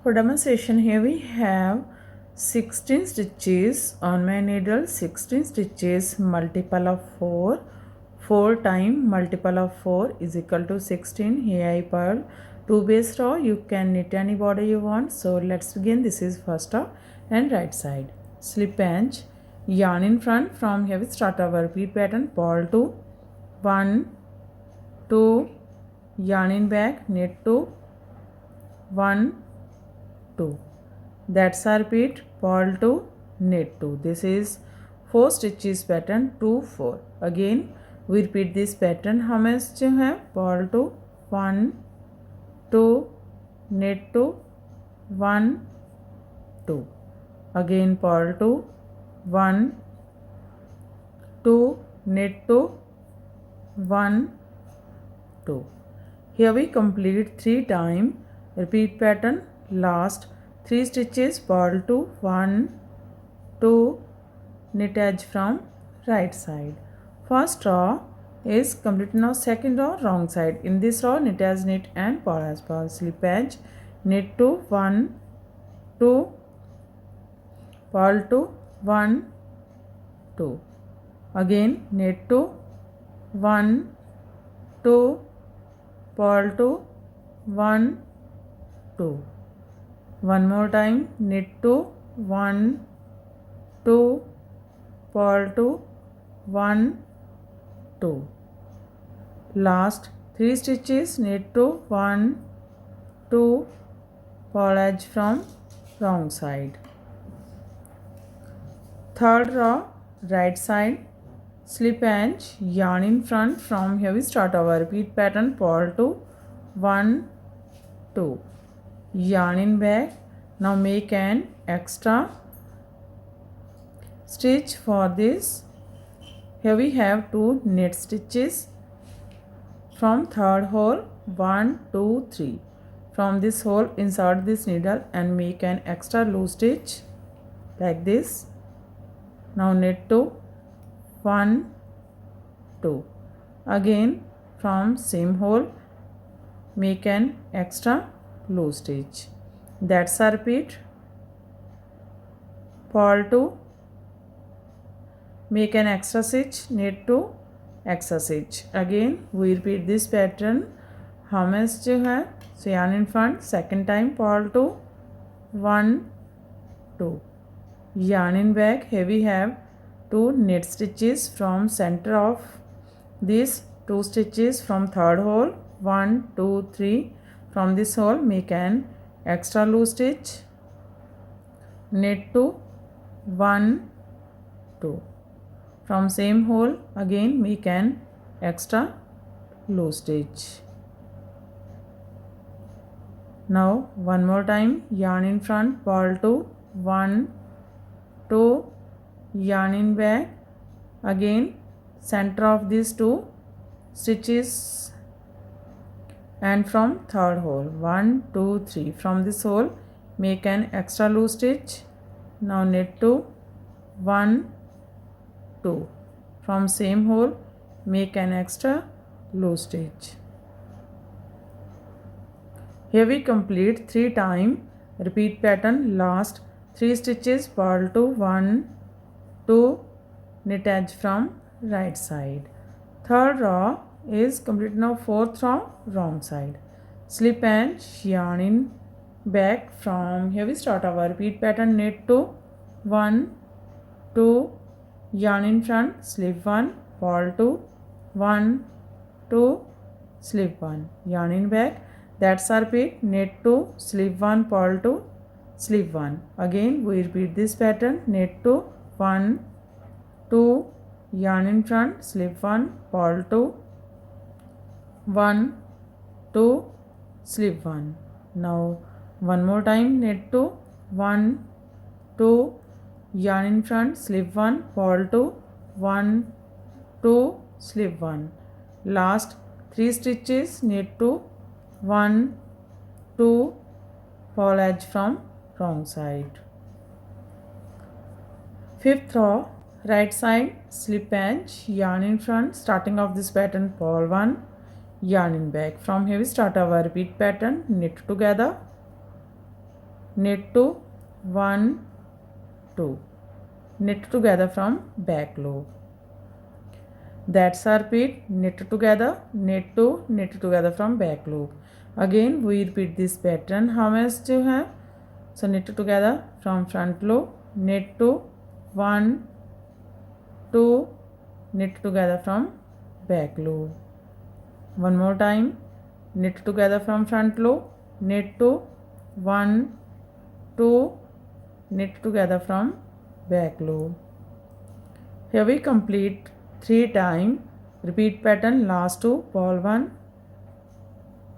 For demonstration, here we have 16 stitches on my needle. 16 stitches multiple of 4. 4 times multiple of 4 is equal to 16. Here I purl 2 base row. You can knit any border you want. So let's begin. This is first row and right side. Slip pinch, yarn in front. From here we start our repeat pattern. Purl 2, 1, 2, yarn in back, knit 2, 1, 2. That's our repeat. Purl 2, knit 2. This is 4 stitches pattern 2, 4. Again we repeat this pattern. How much you have? Purl 2, 1, 2, knit 2, 1, 2. Again purl 2, 1, 2, knit 2, 1, 2. Here we complete 3 times. Repeat pattern. Last 3 stitches, purl 2, 1, 2, knit edge from right side. First row is complete. Now second row, wrong side. In this row, knit as knit and purl as purl. Slip edge, knit 2, 1, 2, purl 2, 1, 2. Again knit 2, 1, 2, purl 2, 1, 2. One more time, knit 2, 1, 2, purl 2, 1, 2. Last 3 stitches, knit 2, 1, 2, purl edge from wrong side. Third row, right side, slip edge, yarn in front. From here we start our repeat pattern. Purl 2, 1, 2. Yarn in back. Now make an extra stitch for this. Here we have 2 knit stitches from third hole. 1, 2, 3. From this hole insert this needle and make an extra loose stitch like this. Now knit 2, 1, 2. Again from same hole make an extra loose stitch. That's our repeat. Purl 2, make an extra stitch, knit 2, extra stitch. Again we repeat this pattern. How much you have? So yarn in front. Second time purl 2, 1, 2. Yarn in back. Here we have 2 knit stitches from center of these 2 stitches from third hole. 1, 2, 3. From this hole make an extra loose stitch, knit 2, 1, 2. From same hole again make an extra loose stitch. Now one more time, yarn in front, purl 2, 1, 2, yarn in back. Again center of these 2 stitches and from third hole, 1, 2, 3. From this hole make an extra loose stitch. Now knit 2, 1, 2. From same hole make an extra loose stitch. Here we complete 3 times. Repeat pattern. Last 3 stitches, purl 2, 1, 2, knit edge from right side. Third row is complete. Now fourth row, wrong side. Slip edge, yarn in back. From here we start our repeat pattern. Knit 2, 1, 2, yarn in front, slip 1, purl 2, 1, 2, slip 1, yarn in back. That's our repeat. Knit 2, slip 1, purl 2, slip 1. Again we repeat this pattern. Knit 2, 1, 2, yarn in front, slip 1, purl 2, 1, 2, slip 1. Now one more time, knit 2, 1, 2, yarn in front, slip 1, purl 2, 1, 2, slip 1. Last 3 stitches, knit 2, 1, 2, purl edge from wrong side. Fifth row, right side, slip edge, yarn in front. Starting of this pattern, purl 1, yarn in back. From here we start our repeat pattern. Knit together, knit 2, 1, 2, knit together from back loop. That's our repeat, knit together, knit 2, knit together from back loop. Again we repeat this pattern. How much do you have? So knit together from front loop, knit 2, 1, 2, knit together from back loop. One more time, knit together from front loop, knit 2, 1, 2, knit together from back loop. Here we complete 3 times. Repeat pattern. Last 2, purl 1,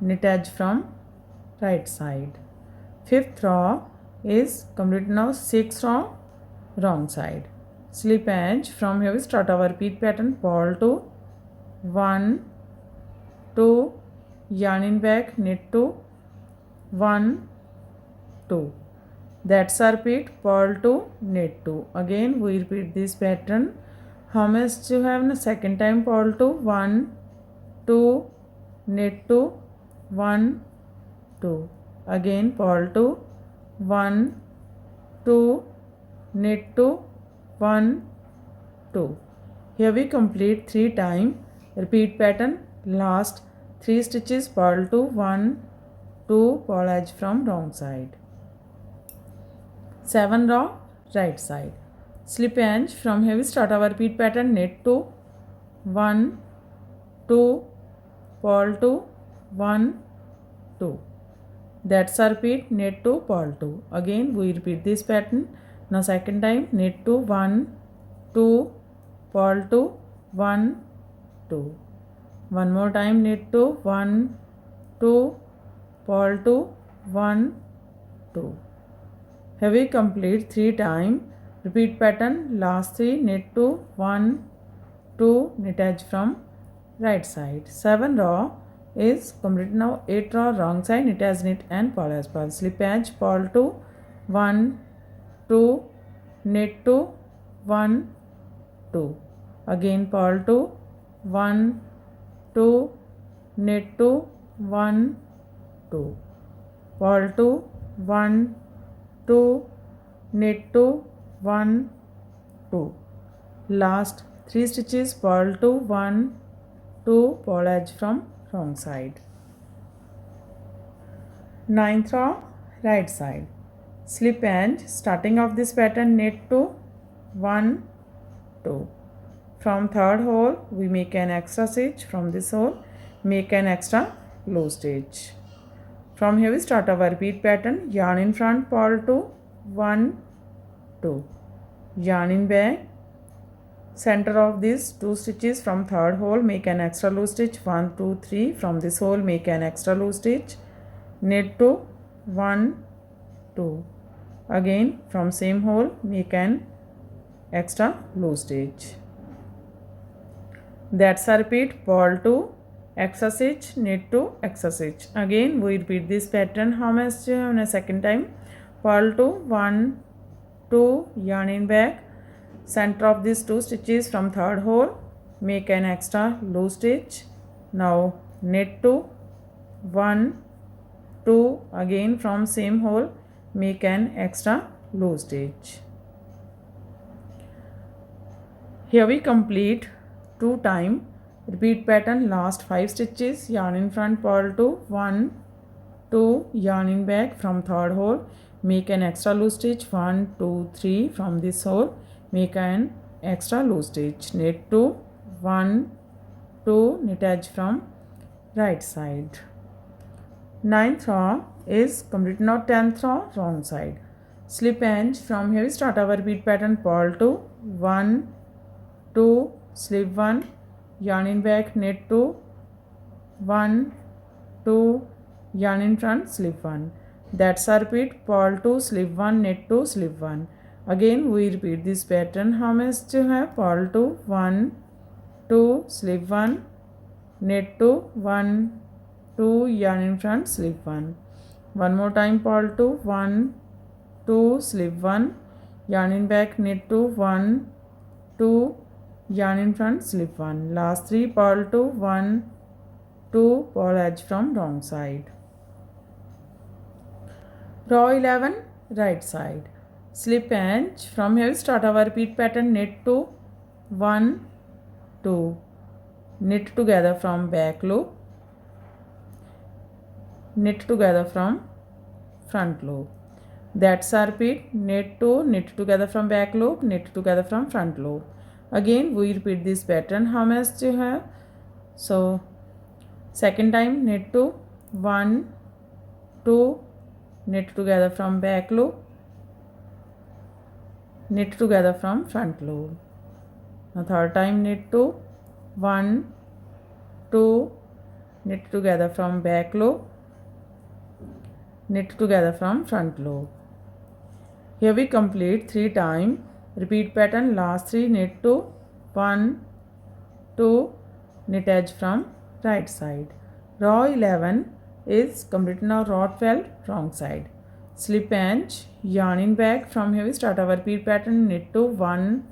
knit edge from right side. 5th row is complete now. 6th row wrong side. Slip edge. From here we start our repeat pattern. Purl 2, 1, 2, yarn in back, knit 2, 1, 2. That's our repeat. Purl 2, knit 2. Again we repeat this pattern. How much you have in the second time? Purl 2, 1, 2, knit 2, 1, 2. Again purl 2, 1, 2, knit 2, 1, 2. Here we complete 3 times. Repeat pattern. Last 3 stitches, purl 2, 1, 2, purl edge from wrong side. 7 row right side. Slip edge. From here we start our repeat pattern. Knit 2, 1, 2, purl 2, 1, 2. That's our repeat. Knit 2, purl 2. Again we repeat this pattern. Now second time, knit 2, 1, 2, purl 2, 1, 2. One more time, knit 2, 1, 2, purl 2, 1, 2. Here we complete 3 times. Repeat pattern. Last 3, knit 2, 1, 2, knit edge from right side. 7 row is complete now. 8 row wrong side, knit as knit and purl as purl. Slip edge, purl 2, 1, 2, knit 2, 1, 2. Again purl 2, 1, 2, knit 2, 1, 2. Purl 2, 1, 2, knit 2, 1, 2. Last 3 stitches, purl 2, 1, 2, purl edge from wrong side. 9th row right side. Slip edge. Starting of this pattern, knit 2, 1, 2. From 3rd hole we make an extra stitch. From this hole make an extra loose stitch. From here we start our repeat pattern. Yarn in front, purl 2, 1, 2. Yarn in back. Center of these 2 stitches from 3rd hole make an extra loose stitch. 1, 2, 3. From this hole make an extra loose stitch. Knit 2, 1, 2. Again from same hole make an extra loose stitch. That's our repeat. Purl 2, extra stitch, knit 2, extra stitch. Again we repeat this pattern. How much in a second time? Purl 2, 1, 2, yarn in back. Center of these 2 stitches from 3rd hole make an extra loose stitch. Now knit 2, 1, 2. Again from same hole make an extra loose stitch. Here we complete 2 times. Repeat pattern. Last 5 stitches, yarn in front, purl 2, 1, 2, yarn in back. From 3rd hole make an extra loose stitch. 1, 2, 3. From this hole make an extra loose stitch. Knit 2, 1, 2, knit edge from right side. 9th row is complete now. 10th row wrong side. Slip edge. From here we start our repeat pattern. Purl 2, 1, 2, slip 1, yarn in back, knit 2, 1, 2, yarn in front, slip 1. That's our repeat. Purl 2, slip 1, knit 2, slip 1. Again we repeat this pattern. How much do you have? Purl 2, 1, 2, slip 1, knit 2, 1, 2, yarn in front, slip 1. One more time. Purl 2, 1, 2, slip 1, yarn in back, knit 2, 1, 2, yarn in front, slip 1. Last 3, purl 2, 1, 2, purl edge from wrong side. Row 11 right side. Slip and from here we start our repeat pattern. Knit 2, 1, 2. Knit together from back loop, knit together from front loop. That's our repeat. Knit 2, knit together from back loop, knit together from front loop. Again we repeat this pattern. How much you have? So second time knit 2, 1, 2, knit together from back loop, knit together from front loop. Now third time knit 2, 1, 2, knit together from back loop, knit together from front loop. Here we complete 3 times. Repeat pattern. Last 3 knit 2, 1, 2, knit edge from right side. Row 11 is completed. Now row 12 wrong side. Slip edge, yarn in back. From here we start our repeat pattern. Knit 2, 1,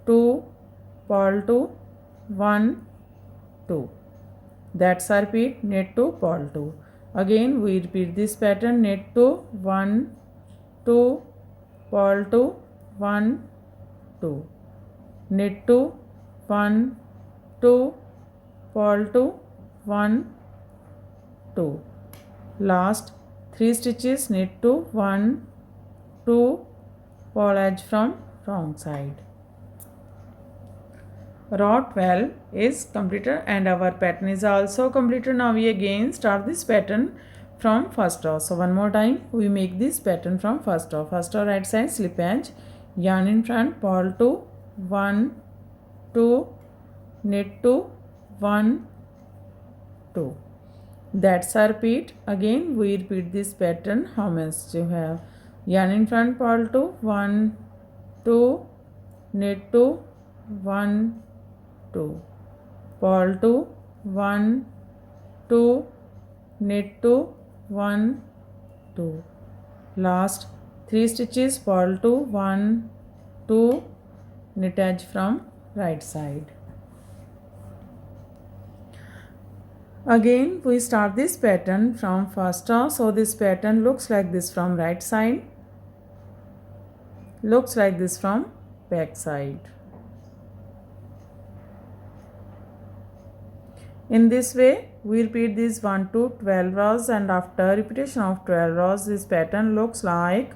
2, purl 2, 1, 2. That's our repeat. Knit 2, purl 2. Again we repeat this pattern. Knit 2, 1, 2, purl 2, 1, 2. Knit 2, 1, 2, purl 2, 1, 2. Last 3 stitches. Knit 2, 1, 2, purl edge from wrong side. Row 12 is completed and our pattern is also completed. Now we again start this pattern from first row. So one more time we make this pattern from first row. First row right side, slip edge, yarn in front, purl 2, 1, 2, knit 2, 1, 2. That's our repeat. Again we repeat this pattern. How much you have? Yarn in front, purl 2, 1, 2, knit 2, 1, 2, purl 2, 1, 2, knit 2, 1, 2. Last 3 stitches, purl 2, 1, 2, knit edge from right side. Again we start this pattern from first row. So this pattern looks like this from right side, looks like this from back side. In this way we repeat these 1 to 12 rows, and after repetition of 12 rows this pattern looks like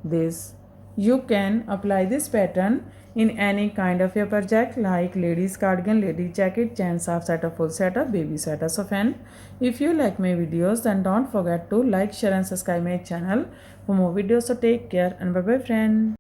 this. You can apply this pattern in any kind of a project like ladies cardigan, lady jacket, gents half sweater, full sweater, baby sweater. So friend, if you like my videos then don't forget to like, share and subscribe my channel for more videos. So take care and bye bye friend.